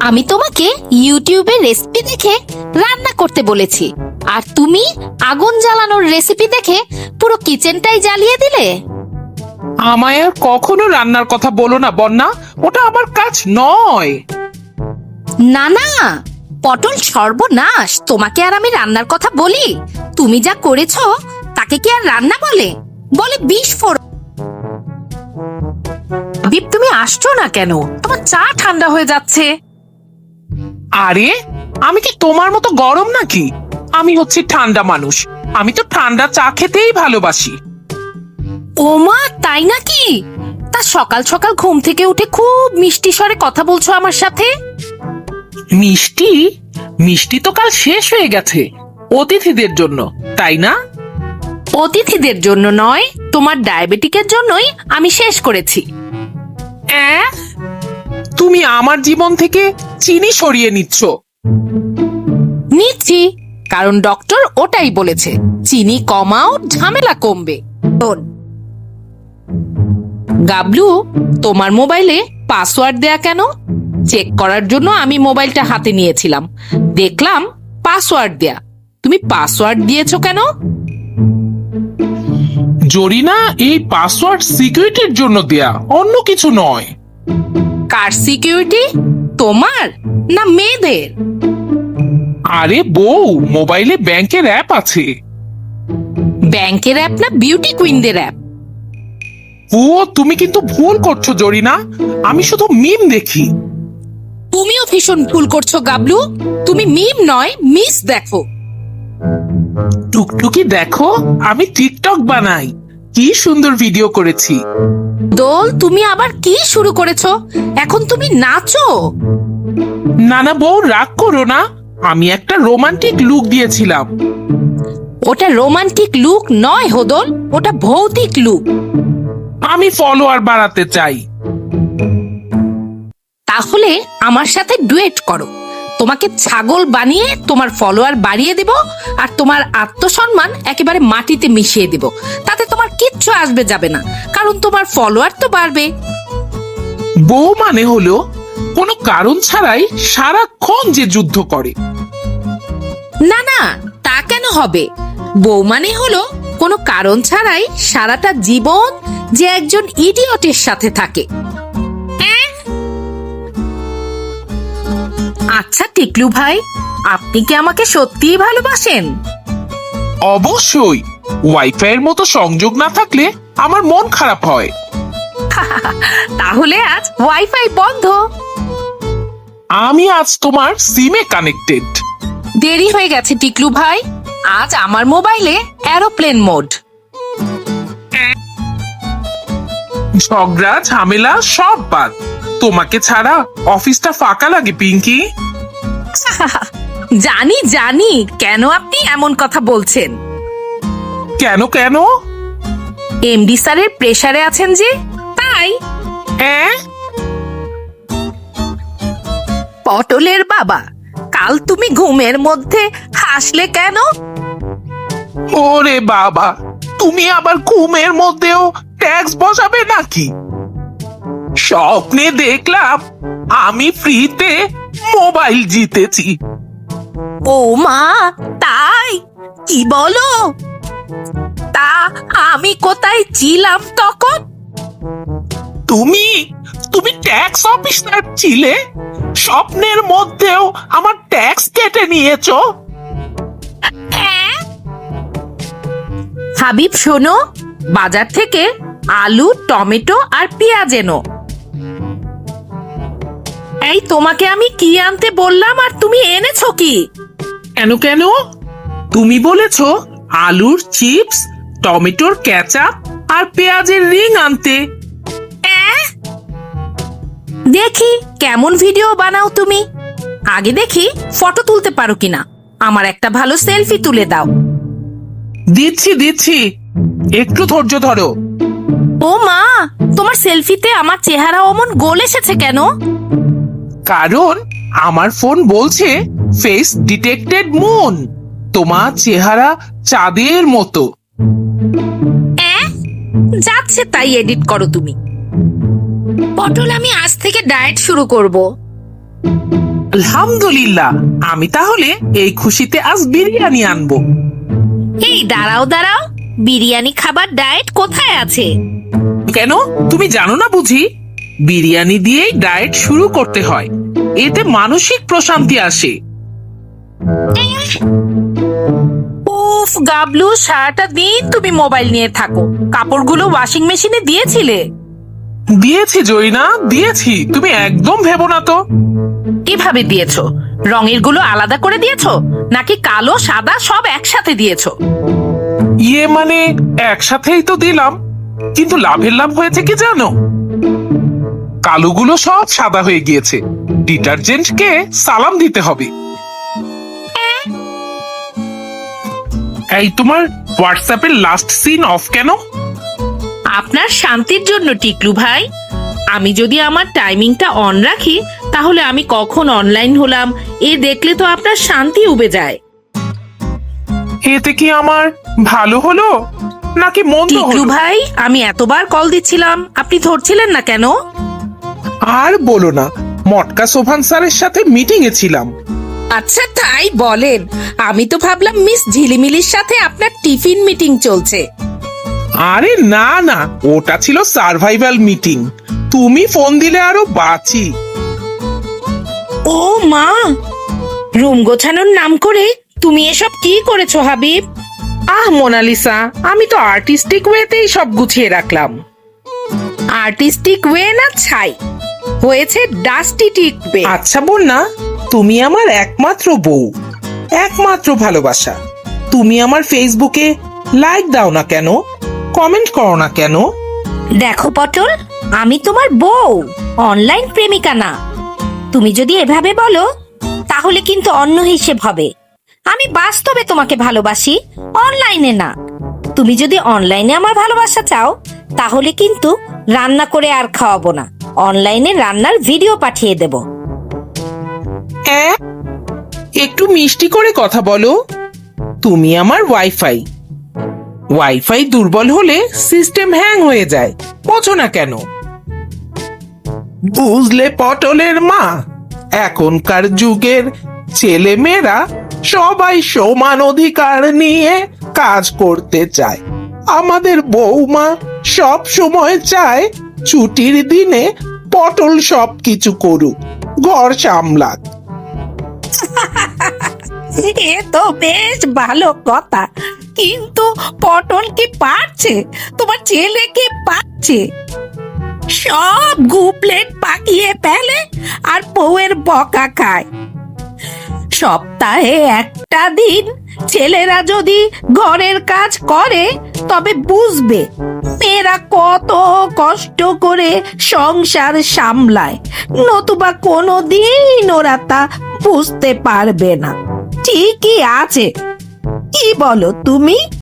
আমি তোমাকে ইউটিউবে রেসিপি দেখে রান্না করতে বলেছি, আর তুমি আগুন জ্বালানোর রেসিপি দেখে পুরো কিচেনটাই জ্বালিয়ে দিলে। আমায় আর কখনো রান্নার কথা বলো না বন্যা, ওটা আমার কাজ নয়। না না, পটল সর্বনাশ, তোমাকে আর আমি রান্নার কথা বলি? তুমি যা করেছো তাকে কি আর রান্না বলে? বলে বিস্ফোরণ। দীপ, তুমি আসছো না কেন? তোমার চা ঠান্ডা হয়ে যাচ্ছে। আরে আমি কি তোমার মতো গরম নাকি? আমি হচ্ছি ঠান্ডা মানুষ, আমি তো ঠান্ডা চা খেতেই ভালোবাসি। ওমা, তাই নাকি? তা সকাল সকাল ঘুম থেকে উঠে খুব মিষ্টি স্বরে কথা বলছো আমার সাথে। মিষ্টি মিষ্টি তো কাল শেষ হয়ে গেছে অতিথিদের জন্য, তাই না? অতিথিদের জন্য নয়, তোমার ডায়াবেটিকের জন্যই আমি শেষ করেছি। তুমি আমার জীবন থেকে চিনি সরিয়ে নিচ্ছ। নিচ্ছি, কারণ ডক্টর ওটাই বলেছে, চিনি কমাও, ঝামেলা কমবে। গাবলু, তোমার মোবাইলে পাসওয়ার্ড দেয়া কেন? চেক করার জন্য আমি মোবাইলটা হাতে নিয়েছিলাম, দেখলাম পাসওয়ার্ড দেয়া। তুমি পাসওয়ার্ড দিয়েছো কেন? জরিনা, এই পাসওয়ার্ড সিকিউরিটির জন্য দেয়া, অন্য কিছু নয়। কার সিকিউরিটি, তোমার না মেয়েদের? আরে বউ, মোবাইলে ব্যাংকের অ্যাপ আছে। ব্যাংকের অ্যাপ না বিউটি কুইনদের অ্যাপ? ও, তুমি কিন্তু ভুল করছো জরিনা, আমি শুধু মিম দেখি। তুমিও ভীষণ ভুল করছো গাবলু, তুমি মিম নয় মিস দেখো। টুকটুকি দেখো, আমি টিকটক বানাই, কি সুন্দর ভিডিও করেছি। দোল, তুমি আবার কি শুরু করেছো? এখন তুমি নাচো। নানা বউ, রাগ করো না, আমি একটা রোমান্টিক লুক দিয়েছিলাম। ওটা রোমান্টিক লুক নয় হোদল, ওটা ভৌতিক লুক। আমি ফলোয়ার বাড়াতে চাই। তাহলে আমার সাথে ডুয়েট করো, তোমাকে ছাগল বানিয়ে তোমার ফলোয়ার বাড়িয়ে দেব, আর তোমার আত্মসম্মান একেবারে মাটিতে মিশিয়ে দেব। তাতে তোমার কিচ্ছু আসবে যাবে না, কারণ তোমার ফলোয়ার তো বাড়বে। বউ মানে হলো কোনো কারণ ছাড়াই সারাক্ষণ যে যুদ্ধ করে। না না, তা কেন হবে? বউ মানে হলো কোনো কারণ ছাড়াই সারাটা জীবন যে একজন ইডিয়টের সাথে থাকে। আচ্ছা টিকলু ভাই, আপনি কি আমাকে সত্যিই ভালোবাসেন? অবশ্যই, ওয়াইফাই এর মতো সংযোগ না থাকলে আমার মন খারাপ হয়। তাহলে আজ ওয়াইফাই বন্ধ। আমি আজ তোমার সিমে কানেক্টেড। দেরি হয়ে গেছে টিকলু ভাই, আজ আমার মোবাইলে এরোপ্লেন মোড। ঝগড়া ঝামেলা সব বাদ, তোমাকে ছাড়া অফিসটা ফাঁকা লাগে পিঙ্কি। জানি জানি, কেন আপনি এমন কথা বলছেন? কেন কেন? এমডি স্যারের প্রেসারে আছেন যে, তাই। পটলের বাবা, কাল তুমি ঘুমের মধ্যে হাসলে কেন? ওরে বাবা, তুমি আবার ঘুমের মধ্যেও ট্যাক্স বসাবে নাকি? স্বপ্নে দেখলাম আমি ফ্রিতে মোবাইল জিতেছি। ও মা, তাই? কি বলো? তা আমি কোথায় ছিলাম তখন? তুমি তুমি ট্যাক্স অফিসার ছিলে, স্বপ্নের মধ্যেও আমার ট্যাক্স কেটে নিয়েছো। হাবিব শোনো, বাজার থেকে আলু, টমেটো আর পেঁয়াজ এনো। এই তোমাকে আমি কি আনতে বললাম আর তুমি এনেছো কি? কেন কেন? তুমি বলেছো আলুর চিপস, টমেটোর কেচাপ আর পেঁয়াজের রিং আনতে। দেখি কেমন ভিডিও বানাও তুমি, আগে দেখি ফটো তুলতে পারো কিনা। আমার একটা ভালো সেলফি তুলে দাও। দিচ্ছি দিচ্ছি, একটু ধৈর্য ধরো। ও মা, তোমার সেলফিতে আমার চেহারা অমন গোল এসেছে কেন? কারণ আমার ফোন বলছে ফেস ডিটেক্টেড মুন, তোমার চেহারা চাঁদের মতো। যাচ্ছে তাই এডিট করো তুমি। পটল, আমি আজ থেকে ডায়েট শুরু করব। আলহামদুলিল্লাহ, আমি তাহলে এই খুশিতে আজ বিরিয়ানি আনবো। এই দাঁড়াও দাঁড়াও, বিরিয়ানি খাবার ডায়েট কোথায় আছে? কেন, তুমি জানো না বুঝি? বিরিয়ানি দিয়েই ডায়েট শুরু করতে হয়, এতে মানসিক প্রশান্তি আসে। উফ গাবলু, সারাটা দিন তুমি মোবাইল নিয়ে থাকো। কাপড়গুলো ওয়াশিং মেশিনে দিয়েছিলে? দিয়েছি জয়না, দিয়েছি, তুমি একদম ভেবো না তো। কিভাবে দিয়েছো? রঙের গুলো আলাদা করে দিয়েছো নাকি কালো সাদা সব একসাথে দিয়েছো? ইয়ে মানে একসাথেই তো দিলাম, কিন্তু লাভের লাভ হয়েছে কি জানো? কালোগুলো সব সাদা হয়ে গিয়েছে। ডিটারজেন্টকে সালাম দিতে হবে। এই তোমার হোয়াটসঅ্যাপের লাস্ট সিন অফ কেন? আপনার শান্তির জন্য টিকলু ভাই। আমি যদি আমার টাইমিংটা অন রাখি তাহলে আমি কখন অনলাইন হলাম এ দেখলে তো আপনার শান্তি উবে যায়। এতে কি আমার ভালো হলো নাকি মন্দ টিকলু হলো? ভাই, আমি এতবার কল দিচ্ছিলাম, আপনি ধরছিলেন না কেন? আর বলো না, মটকা সোভান স্যারের সাথে মিটিং এ ছিলাম। আচ্ছা তাই বলেন, আমি তো ভাবলাম মিস ঝিলিমিলির সাথে আপনার টিফিন মিটিং চলছে। আরে না না, ওটা ছিল সার্ভাইভাল মিটিং। তুমি ফোন দিলে আরো বাঁচি। ও মা, রুম গোছানোর নাম করে তুমি এসব কি করেছো হাবিব? আহ মোনালিসা, আমি তো আর্টিস্টিক ওয়েতেই সব গুছিয়ে রাখলাম। আর্টিস্টিক ওয়ে না ছাই, হয়েছে ডাস্টিটিক ওয়ে। আচ্ছা বন্যা, তুমি আমার একমাত্র বউ, একমাত্র ভালোবাসা। তুমি আমার ফেসবুকে লাইক দাও না কেন, কমেন্ট করো না কেন? দেখো পটল, আমি তোমার বউ, অনলাইন প্রেমিকা না। তুমি যদি এভাবে বলো তাহলে কিন্তু অন্য হিসেব হবে। আমি বাস্তবে তোমাকে ভালোবাসি, অনলাইনে না। তুমি যদি অনলাইনে আমার ভালোবাসা চাও তাহলে কিন্তু রান্না করে আর খাওয়াবো না, অনলাইনে রান্নার ভিডিও পাঠিয়ে দেব। একটু মিষ্টি করে কথা বলো। তুমি আমার ওয়াইফাই, ওয়াইফাই দুর্বল হলে সিস্টেম হ্যাং হয়ে যায়, বোঝো না কেন? বুঝলে পটলের মা, এখনকার যুগের ছেলে মেয়েরা সবাই সমান অধিকার নিয়ে কাজ করতে চায়। আমাদের বৌমা সব সময় চায় ছুটির দিনে পটল সবকিছু করুক, ঘর সামলাক। এ তো বেশ ভালো কথা, কিন্তু পটল কি পারছে? তোমার ছেলে কি পারছে? সব গুপ্লেট পাকিয়ে ফেলে আর বউয়ের বকা খায়। সপ্তাহে একটা দিন ছেলেরা যদি ঘরের কাজ করে তবে বুঝবে মেয়েরা কত কষ্ট করে সংসার সামলায়, নতুবা কোনোদিন ওরা তা বুঝতে পারবে না। ঠিকই আছে, কি বলো তুমি?